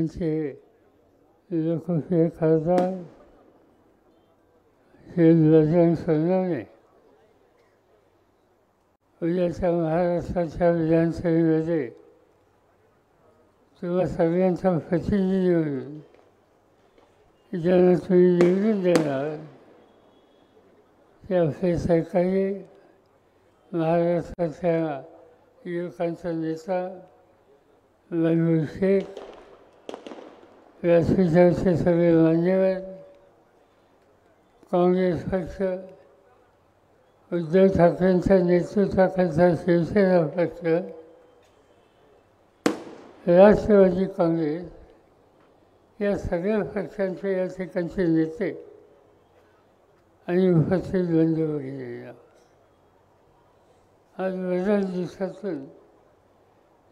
त्यांचे लोकप्रिय खासदार श्री बजरंग सोनवणे उद्याच्या महाराष्ट्राच्या विधानसभेमध्ये तुम्हा सगळ्यांचा प्रतिनिधी म्हणून ज्यांना तुम्ही निवडून देणार ते आपले सरकारी महाराष्ट्राच्या युवकांचा नेता महबूब शेख, व्यासपीठावरचे सगळे मान्यवर, काँग्रेस पक्ष, उद्धव ठाकरेंच्या नेतृत्वाखालचा शिवसेना पक्ष, राष्ट्रवादी काँग्रेस या सगळ्या पक्षांचे या ठिकाणचे नेते आणि उपस्थित बंधू भगिनींना आज बऱ्याच दिवसातून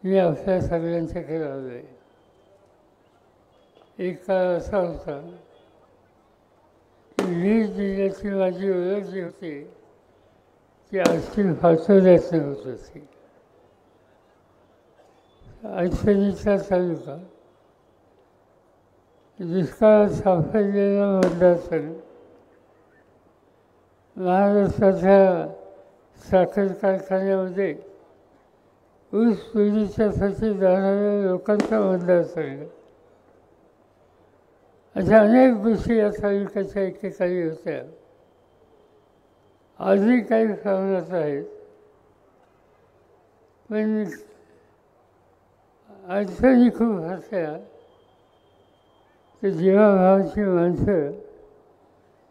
मी आपल्या सगळ्यांच्याकडे आलो आहे. एक काळ असा होता की 20 जिल्ह्याची माझी ओळख जी होती ती आजची फासोद्यातून होत होती. अडचणीचा तालुका दुष्काळात सापडलेला मतदारसंघ, महाराष्ट्राच्या साखर कारखान्यामध्ये ऊस तोडीच्यासाठी जाणाऱ्या लोकांचा मतदारसंघ, अशा अनेक गोष्टी या तालुक्याच्या एकेकाळी होत्या. आजही काही प्रमाणात आहेत, पण अडचणी खूप होत्या. तर जीवाभावाची माणसं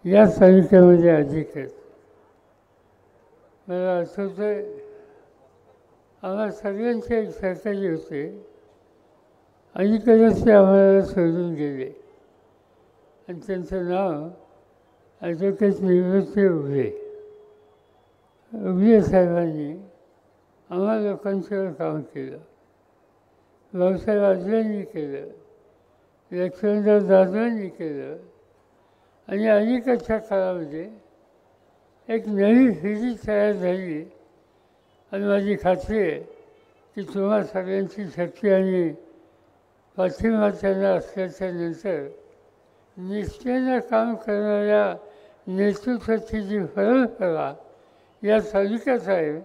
या तालुक्यामध्ये अधिक आहेत. मला आठवतं आम्हाला सगळ्यांची एक सहकारी होते आणि कधीच ते आम्हाला सोडून गेले आणि त्यांचं नाव ॲडव्होकेट निवृत्ती उघे. उघे साहेबांनी आम्हा लोकांच्यावर काम केलं, भाऊसाहेब आजलांनी केलं, लक्ष्मणराव जाधवांनी केलं आणि अलीकडच्या काळामध्ये एक नवी पिढी तयार झाली. आणि माझी खात्री आहे की तुम्हा सगळ्यांची शक्ती आणि पाठिंबा त्यांना असल्याच्या नंतर निष्ठेनं काम करणाऱ्या नेतृत्वाची जी परंपरा या तालुक्यात आहे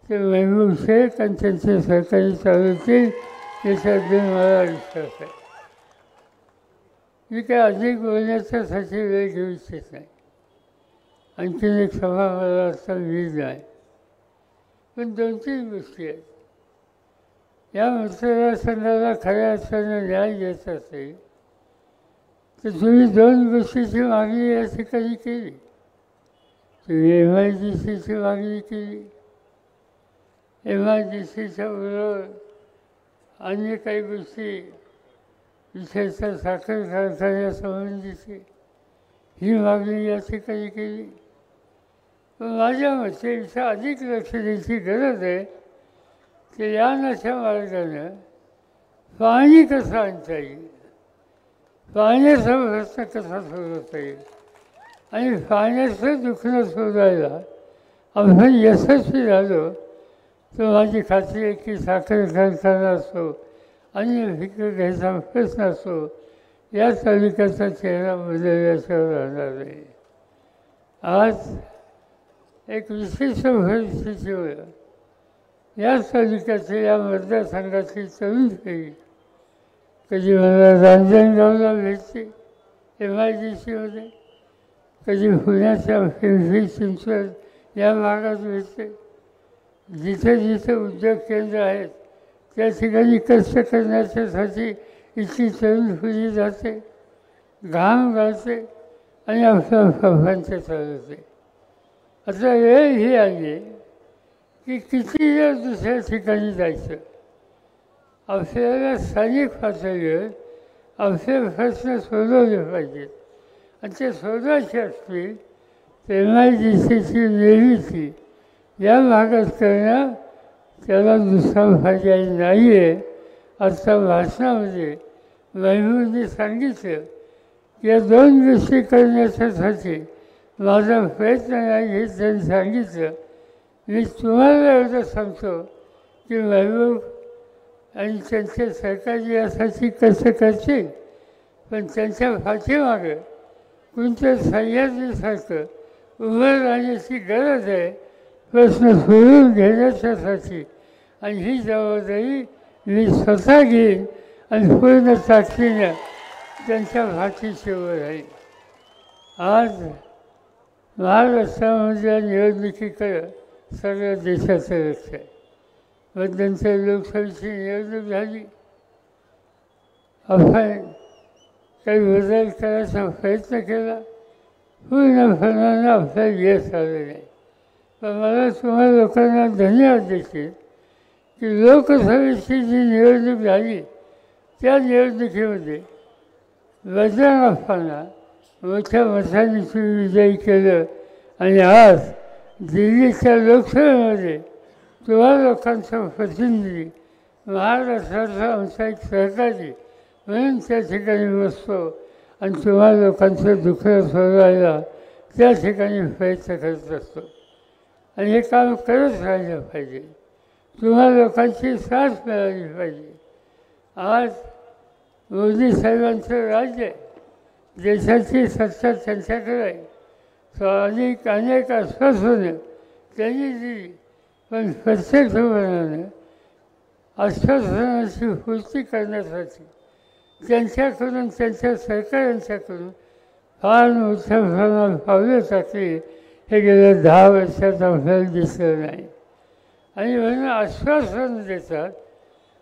ते महबूब शेख आणि त्यांचे सहकारी चालवतील याच्याबद्दल मला विश्वास आहे. मी काय अधिक बोलण्याच्यासाठी वेळ घेऊ इच्छित नाही. आणखीन एक सभा मला आता वीज आहे, पण 2-3 गोष्टी आहेत. या मतदारसंघाला खऱ्या अर्थानं न्याय द्यायचा असेल तर तुम्ही 2 गोष्टीची मागणी या ठिकाणी केली. तुम्ही MIDCची मागणी केली. MIDCच्या बरोबर अन्य काही गोष्टी विशेषतः साखर कारखान्यासंबंधीची ही मागणी या ठिकाणी केली. पण माझ्या मते इथं अधिक लक्ष द्यायची गरज आहे की या नशा मार्गानं पाणी कसं आणता येईल, पाण्याचा प्रश्न कसा सोडवता येईल आणि पाण्याचं दुखणं शोधायला आपण यशस्वी झालो तर माझी खात्री आहे की साखर कारखाना असो आणि पिकं घ्यायचा प्रश्न असो या तालुक्याचा चेहरा बदलल्याशिवाय राहणार नाही. आज एक विशिष्ट परिस्थितीवर या तालुक्याच्या या मतदारसंघाची तरुण पिढी कधी मला रांजणगावला भेटते MIDCमध्ये, कधी पुण्याच्या पिंपरी चिंचवड या भागात भेटते. जिथे जिथे उद्योग केंद्र आहेत त्या ठिकाणी कष्ट करण्याच्यासाठी इतकी तरुण पिढी जाते, घाम घालते आणि आपल्या प्रभांचे चालवते. आता वेळ ही आली की किती वेळ दुसऱ्या ठिकाणी जायचं. आपल्याला स्थानिक पातळीवर आपले प्रश्न सोडवले पाहिजेत आणि ते सोडवायचे असतील तर MIDCची निर्मिती या भागात करणं त्याला दुसरा पर्याय नाही आहे. आजच्या भाषणामध्ये महबूबने सांगितलं की या 2 गोष्टी करण्यासाठी माझा प्रयत्न नाही हे त्यांनी सांगितलं. मी तुम्हाला एवढं सांगतो की महबूब आणि त्यांचे सहकारी यासाठी कसं करतील, पण त्यांच्या पाठीमागं कोणत्या सह्याद्रीसारखं उभं राहण्याची गरज आहे प्रश्न सोडून घेण्याच्यासाठी. आणि ही जबाबदारी मी स्वतः घेईन आणि पूर्ण ताकदीनं त्यांच्या पाठीशी उभं राहील. आज महाराष्ट्रामधल्या निवडणुकीकडं सगळ्या देशाचं लक्ष आहे. मध्यंतर लोकसभेची निवडणूक झाली, आपण काही बदल करायचा प्रयत्न केला, पूर्णपणानं आपल्याला यश आलं नाही. पण मला तुम्हा लोकांना धन्यवाद देतील की लोकसभेची जी निवडणूक झाली त्या निवडणुकीमध्ये बजरंग अप्पांना मोठ्या मताने विजयी केलं. आणि आज दिल्लीच्या लोकसभेमध्ये तुम्हा लोकांचा प्रतिनिधी महाराष्ट्राचा आमचा एक सहकारी म्हणून त्या ठिकाणी बसतो आणि तुम्हा लोकांचं दुःख सोडवायला त्या ठिकाणी प्रयत्न करत असतो. आणि हे काम करत राहिलं पाहिजे. तुम्हा लोकांची साथ मिळाली पाहिजे. आज मोदी साहेबांचं राज्य आहे, देशाची सत्ता त्यांच्याकडे आहे. अनेक आश्वासनं त्यांनी दिली, पण प्रत्यक्षपणानं आश्वासनाची पूर्ती करण्यासाठी त्यांच्याकडून त्यांच्या सहकाऱ्यांच्याकडून फार मोठ्या प्रमाणात पावलं टाकली हे गेल्या 10 वर्षात आपल्याला दिसलं नाही. आणि म्हणून आश्वासन देतात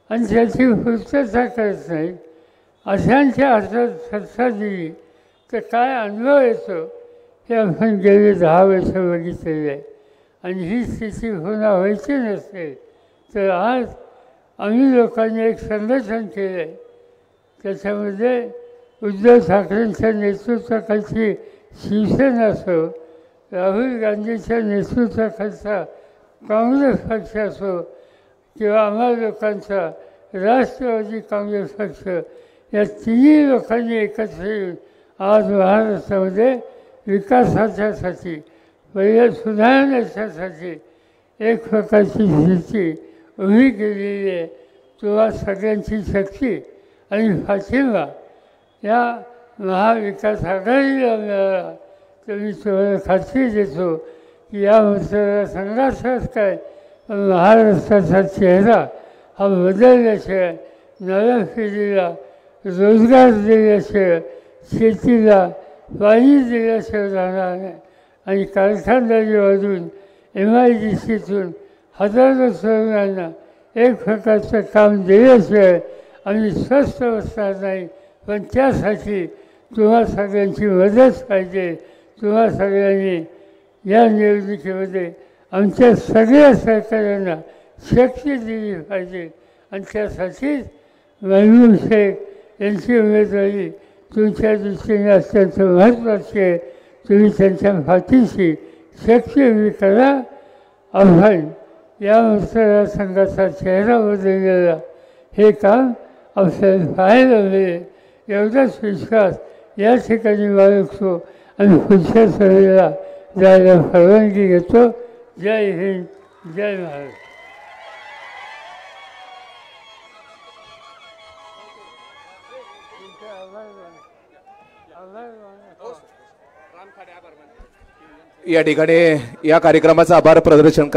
आणि त्याची पूर्तता करत नाहीत. अशांच्या हातात सत्ता दिली तर काय अनुभव येतो हे आपण गेले 10 वर्ष बघितलेले आहे. आणि ही स्थिती पुन्हा व्हायची नसेल तर आज आम्ही लोकांनी एक संघटन केलं आहे. त्याच्यामध्ये उद्धव ठाकरेंच्या नेतृत्वाखालची शिवसेना असो, राहुल गांधीच्या नेतृत्वाखालचा काँग्रेस पक्ष असो किंवा आम्हा लोकांचा राष्ट्रवादी काँग्रेस पक्ष, या तिन्ही लोकांनी एकत्र येऊन आज महाराष्ट्रामध्ये विकासाच्यासाठी, पहिल्या सुधारण्याच्यासाठी एक प्रकारची स्थिती उभी केलेली आहे. तेव्हा सगळ्यांची शक्ती आणि पाठिंबा या महाविकास आघाडीला मिळाला तर मी तुम्हाला खात्री देतो की या मतदारसंघाचाच काय महाराष्ट्राचा चेहरा हा बदलल्याशिवाय, नव्या पिढीला रोजगार दिल्याशिवाय, शेतीला पाणी दिल्याशिवाय राहणार नाही. आणि कारखानदारीमधून MIDCतून हजारो तरुणांना एक प्रकारचं काम दिल्याशिवाय आम्ही स्वस्थ बसणार नाही. पण त्यासाठी तुम्हा सगळ्यांची मदत पाहिजे. तुम्हा सगळ्यांनी या निवडणुकीमध्ये आमच्या सगळ्या सहकाऱ्यांना शक्ती दिली पाहिजे. आणि त्यासाठीच महबूब शेख यांची उमेदवारी तुमच्या दृष्टीने अत्यंत महत्त्वाची आहे. तुम्ही त्यांच्या पाठीशी शक्ती उभी करा. आपण या मतदारसंघाचा चेहरा बदललेला हे काम आपल्याला पाहायला मिळेल एवढाच विश्वास या ठिकाणी बाळगतो आणि पुढच्या सभेला जायला परवानगी घेतो. जय हिंद, जय महाराष्ट्र. या ठिकाणी या कार्यक्रमाचं आभार प्रदर्शन